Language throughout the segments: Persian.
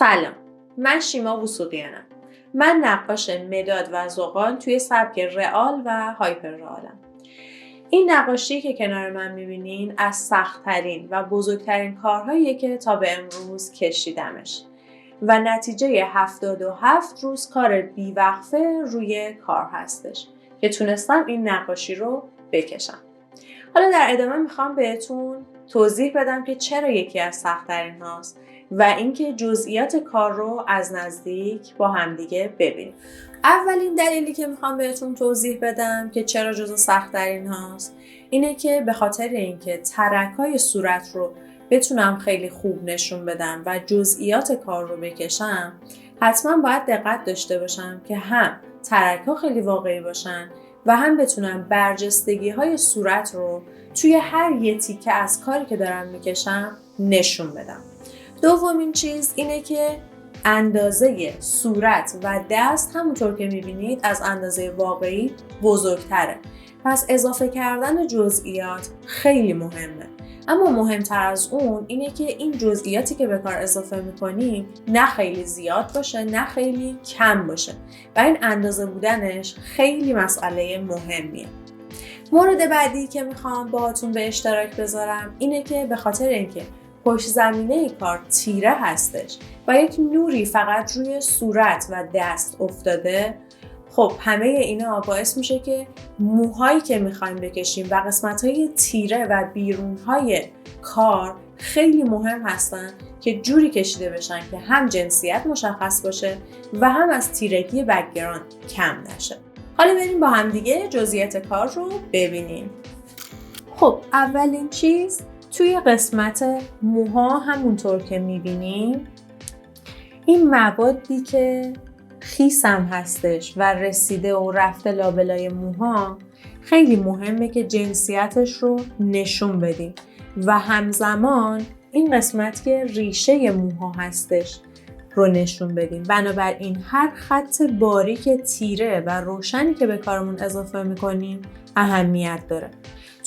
سلام، من شیما وثوقیانم. من نقاش مداد و زغال توی سبک رئال و هایپر رئالم. این نقاشی که کنار من میبینین از سخت‌ترین و بزرگترین کارهاییه که تا به امروز کشیدمش و نتیجه 77 روز کار بیوقفه روی کار هستش که تونستم این نقاشی رو بکشم. حالا در ادامه میخوام بهتون توضیح بدم که چرا یکی از سخت‌ترین هاست و اینکه جزئیات کار رو از نزدیک با همدیگه ببینیم. اولین دلیلی که میخوام بهتون توضیح بدم که چرا جزو سخت‌ترین هاست اینه که به خاطر اینکه ترک‌های صورت رو بتونم خیلی خوب نشون بدم و جزئیات کار رو بکشم، حتما باید دقت داشته باشم که هم ترک‌ها خیلی واقعی باشن و هم بتونم برجستگی‌های صورت رو توی هر یه تیکه از کاری که دارم میکشم نشون بدم. دومین چیز اینه که اندازه صورت و دست همونطور که میبینید از اندازه واقعی بزرگتره. پس اضافه کردن جزئیات خیلی مهمه. اما مهمتر از اون اینه که این جزئیاتی که به کار اضافه میکنیم نه خیلی زیاد باشه نه خیلی کم باشه و این اندازه بودنش خیلی مسئله مهمیه. مورد بعدی که میخوام باهاتون به اشتراک بذارم اینه که به خاطر اینکه پشت زمینه کار تیره هستش و یک نوری فقط روی صورت و دست افتاده، خب همه اینا باعث میشه که موهایی که میخوایم بکشیم و قسمت‌های تیره و بیرون‌های کار خیلی مهم هستن که جوری کشیده بشن که هم جنسیت مشخص باشه و هم از تیرگی بک‌گراند کم نشه. حالا بریم با هم دیگه جزئیات کار رو ببینیم. خب اولین چیز توی قسمت موها همونطور که میبینیم این موادی که خیس هم هستش و رسیده و رفته لابلای موها خیلی مهمه که جنسیتش رو نشون بدیم و همزمان این قسمت که ریشه موها هستش رو نشون بدیم. بنابراین هر خط باریک تیره و روشنی که به کارمون اضافه میکنیم اهمیت داره.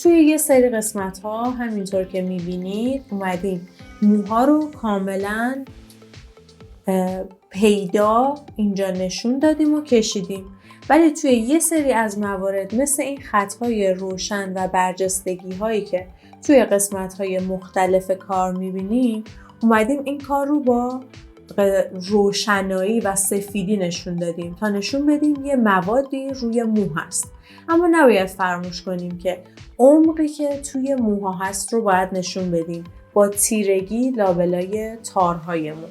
توی یه سری قسمت ها همینطور که میبینید اومدیم موها رو کاملا پیدا اینجا نشون دادیم و کشیدیم، ولی توی یه سری از موارد مثل این خطهای روشن و برجستگی هایی که توی قسمت های مختلف کار میبینیم اومدیم این کار رو با روشنایی و سفیدی نشون دادیم تا نشون بدیم یه موادی روی مو هست. اما نباید فراموش کنیم که عمقی که توی موها هست رو باید نشون بدیم با تیرگی لابلای تارهای مو.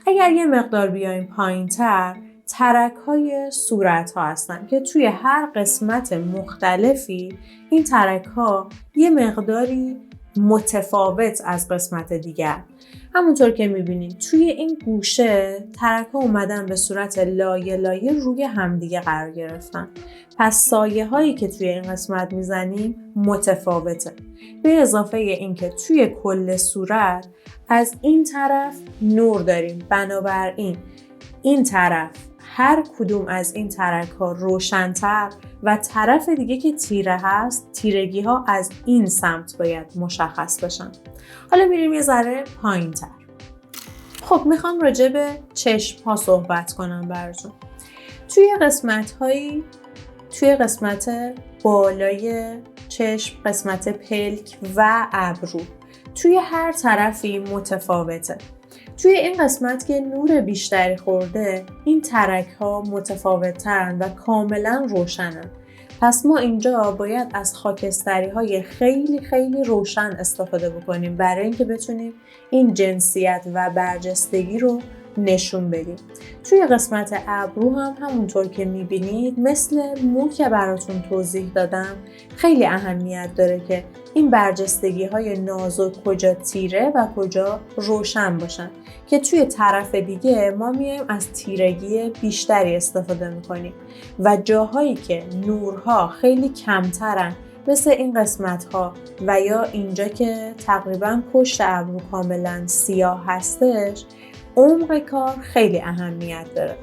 اگر یه مقدار بیایم پایین‌تر، ترک‌های صورت‌ها هستن که توی هر قسمت مختلفی این ترک‌ها یه مقداری متفاوت از قسمت دیگر. همونطور که می‌بینید توی این گوشه ترک‌ها اومدن به صورت لایه لایه روی همدیگه قرار گرفتن. پس سایه هایی که توی این قسمت میزنیم متفاوته. به اضافه اینکه توی کل صورت از این طرف نور داریم، بنابراین این طرف هر کدوم از این ترک ها روشن‌تر و طرف دیگه که تیره هست تیرگی ها از این سمت باید مشخص بشن. حالا میریم یه ذره پایین تر. خب میخوام راجع به چشم ها صحبت کنم براتون. توی قسمت بالای چشم، قسمت پلک و ابرو توی هر طرفی متفاوته. توی این قسمت که نور بیشتری خورده این ترک ها متفاوت ترن و کاملا روشنن. پس ما اینجا باید از خاکستری های خیلی خیلی روشن استفاده بکنیم برای اینکه بتونیم این جنسیت و برجستگی رو نشون بدیم. توی قسمت ابرو هم همونطور که میبینید مثل مو که براتون توضیح دادم خیلی اهمیت داره که این برجستگی های نازک کجا تیره و کجا روشن باشن که توی طرف دیگه ما میایم از تیرگی بیشتری استفاده میکنیم و جاهایی که نورها خیلی کمترن مثل این قسمت ها و یا اینجا که تقریبا پشت ابرو کاملا سیاه هستش عمق کار خیلی اهمیت داره.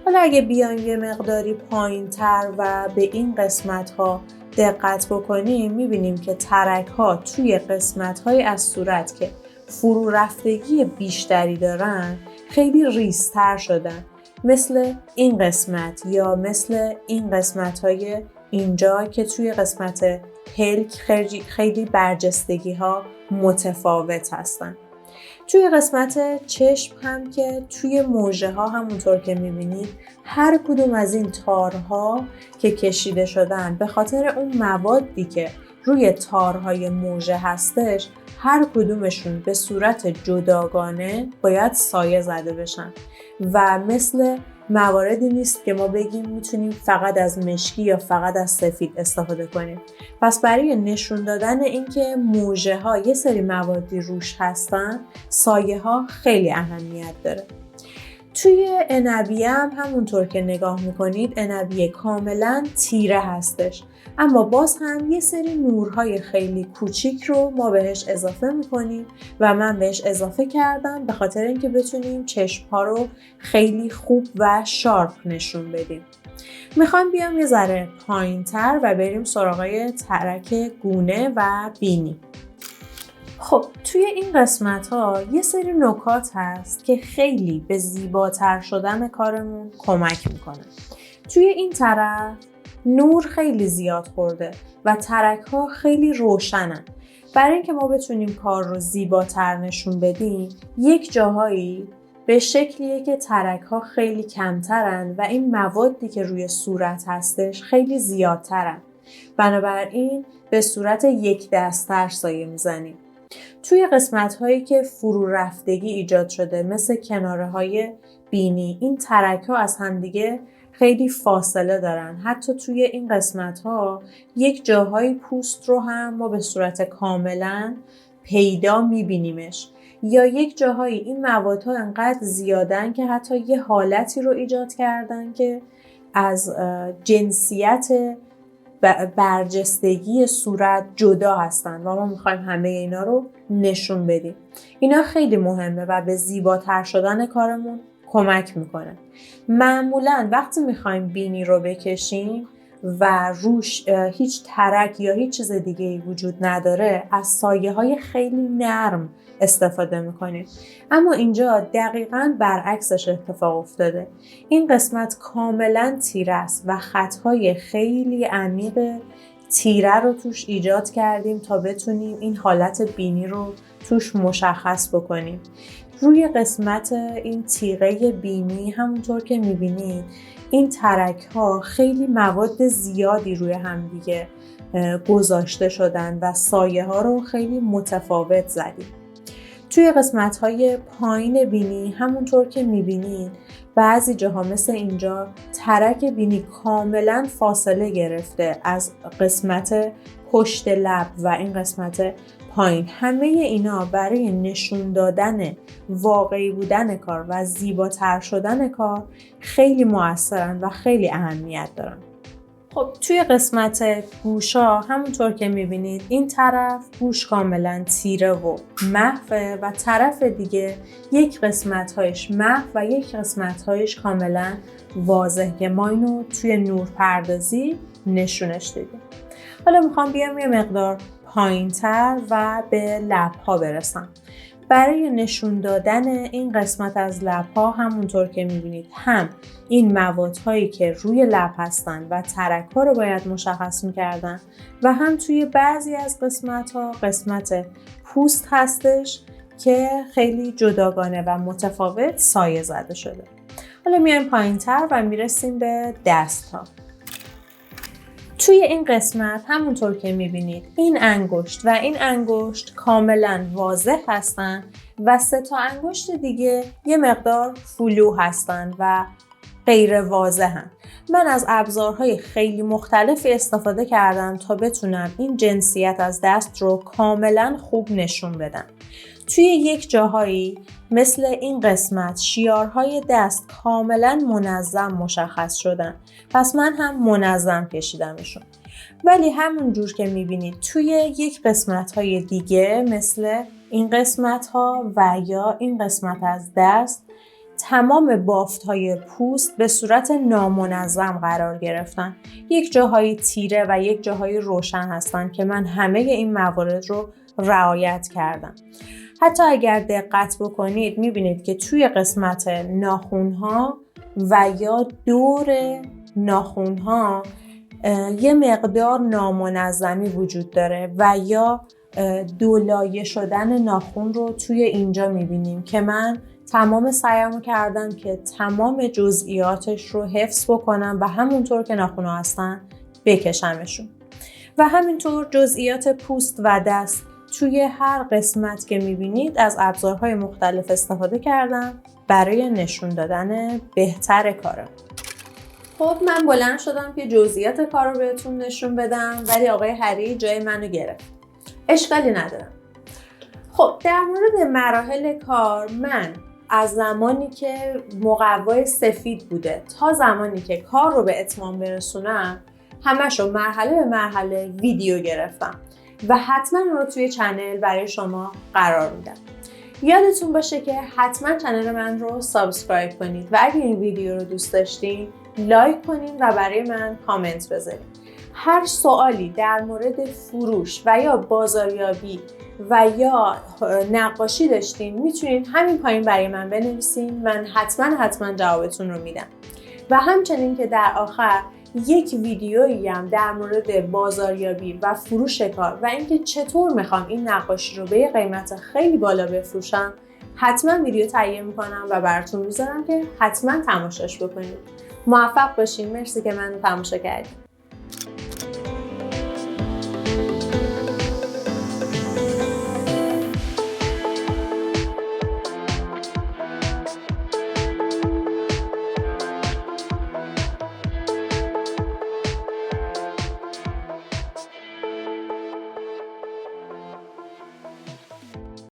حالا اگه بیایم یه مقداری پایین تر و به این قسمت ها دقت بکنیم میبینیم که ترک ها توی قسمت های از صورت که فرو رفتگی بیشتری دارن خیلی ریزتر شدن، مثل این قسمت یا مثل این قسمت‌های اینجا که توی قسمت پلک خیلی برجستگی ها متفاوت هستن. توی قسمت چشم هم که توی موژه ها همونطور که میبینید هر کدوم از این تارها که کشیده شدن به خاطر اون موادی که روی تارهای موژه هستش، هر کدومشون به صورت جداگانه باید سایه زده بشن و مثل مواردی نیست که ما بگیم میتونیم فقط از مشکی یا فقط از سفید استفاده کنیم. پس برای نشون دادن اینکه موژه ها یه سری موادی روش هستن، سایه ها خیلی اهمیت داره. توی عنبیه هم همونطور که نگاه میکنید عنبیه کاملا تیره هستش، اما باز هم یه سری نورهای خیلی کوچیک رو ما بهش اضافه میکنیم و من بهش اضافه کردم به خاطر اینکه بتونیم چشم‌ها رو خیلی خوب و شارپ نشون بدیم. میخوام بیام یه ذره پایین‌تر و بریم سراغ ترک گونه و بینی. خب توی این قسمت ها یه سری نکات هست که خیلی به زیباتر شدن کارمون کمک میکنه. توی این طرف نور خیلی زیاد خورده و ترک ها خیلی روشنن. برای اینکه ما بتونیم کار رو زیباتر نشون بدیم، یک جاهایی به شکلیه که ترک ها خیلی کمترن و این موادی که روی صورت هستش خیلی زیادترن. بنابراین به صورت یک دست‌تر سایه میزنیم. توی قسمت هایی که فرو رفتگی ایجاد شده مثل کناره های بینی، این ترک ها از همدیگه خیلی فاصله دارن. حتی توی این قسمت ها یک جاهای پوست رو هم ما به صورت کاملا پیدا میبینیمش، یا یک جاهایی این موادها انقدر زیادن که حتی یه حالتی رو ایجاد کردن که از جنسیت برجستگی صورت جدا هستن و ما میخوایم همه اینا رو نشون بدیم. اینا خیلی مهمه و به زیباتر شدن کارمون کمک میکنه. معمولاً وقتی میخوایم بینی رو بکشیم و روش هیچ ترک یا هیچ چیز دیگه‌ای وجود نداره، از سایه‌های خیلی نرم استفاده میکنیم. اما اینجا دقیقاً برعکسش اتفاق افتاده. این قسمت کاملاً تیره است و خطهای خیلی عمیق تیره رو توش ایجاد کردیم تا بتونیم این حالت بینی رو توش مشخص بکنیم. روی قسمت این تیغه بینی همونطور که میبینید این ترک ها خیلی مواد زیادی روی هم دیگه گذاشته شدن و سایه ها رو خیلی متفاوت زدیم. توی قسمت های پایین بینی همونطور که میبینید بعضی جاها مثل اینجا ترک بینی کاملا فاصله گرفته از قسمت پشت لب و این قسمت پایین. همه اینا برای نشون دادن واقعی بودن کار و زیباتر شدن کار خیلی مؤثرن و خیلی اهمیت دارن. خب توی قسمت گوشا همونطور که میبینید این طرف گوش کاملا تیره و محوه و طرف دیگه یک قسمت‌هایش محو و یک قسمت‌هایش کاملا واضح که ما اینو توی نور پردازی نشونش دادیم. حالا میخوام بیام یه مقدار پایین‌تر و به لب‌ها برسم. برای نشون دادن این قسمت از لب‌ها همونطور که می‌بینید هم این موادهایی که روی لب هستن و ترک‌ها رو باید مشخص می‌کردن و هم توی بعضی از قسمت‌ها قسمت پوست هستش که خیلی جداگانه و متفاوت سایه زده شده. حالا میایم پایین‌تر و میرسیم به دست‌ها. توی این قسمت همونطور که میبینید این انگشت و این انگشت کاملا واضح هستن و 3 تا انگشت دیگه یه مقدار فلو هستن و غیر واضحن. من از ابزارهای خیلی مختلفی استفاده کردم تا بتونم این جنسیت از دست رو کاملا خوب نشون بدم. توی یک جاهایی مثل این قسمت شیارهای دست کاملا منظم مشخص شدن، پس من هم منظم کشیدمشون. ولی همون جور که میبینید توی یک قسمت‌های دیگه مثل این قسمت‌ها و یا این قسمت از دست تمام بافت‌های پوست به صورت نامنظم قرار گرفتن. یک جاهای تیره و یک جاهای روشن هستن که من همه این موارد رو رعایت کردم. حتی اگر دقت بکنید میبینید که توی قسمت ناخن‌ها و یا دور ناخن‌ها یه مقدار نامنظمی وجود داره و یا دولایه شدن ناخن رو توی اینجا میبینیم که من تمام سعیمو کردم که تمام جزئیاتش رو حفظ بکنم و همونطور که ناخن‌ها هستن بکشمشون. و همینطور جزئیات پوست و دست توی هر قسمت که میبینید از ابزارهای مختلف استفاده کردم برای نشون دادن بهتر کارم. خب من بلند شدم که جزئیات کار رو بهتون نشون بدم، ولی آقای هری جای منو گرفت. اشکالی ندارم. خب در مورد مراحل کار، من از زمانی که مقوای سفید بوده تا زمانی که کار رو به اتمام برسونم همش رو مرحله به مرحله ویدیو گرفتم و حتما رو توی چنل برای شما قرار میدم. یادتون باشه که حتما چنل من رو سابسکرایب کنید و اگه این ویدیو رو دوست داشتین لایک کنید و برای من کامنت بذارید. هر سوالی در مورد فروش و یا بازاریابی و یا نقاشی داشتین میتونید همین پایین برای من بنویسین، من حتما جوابتون رو میدم. و همچنین که در آخر یک ویدیویی هم در مورد بازاریابی و فروش کار و اینکه چطور میخوام این نقاشی رو به یه قیمت خیلی بالا بفروشم حتما ویدیو تهیه میکنم و براتون میذارم که حتما تماشاش بکنید. موفق باشین. مرسی که منو تماشا کردید.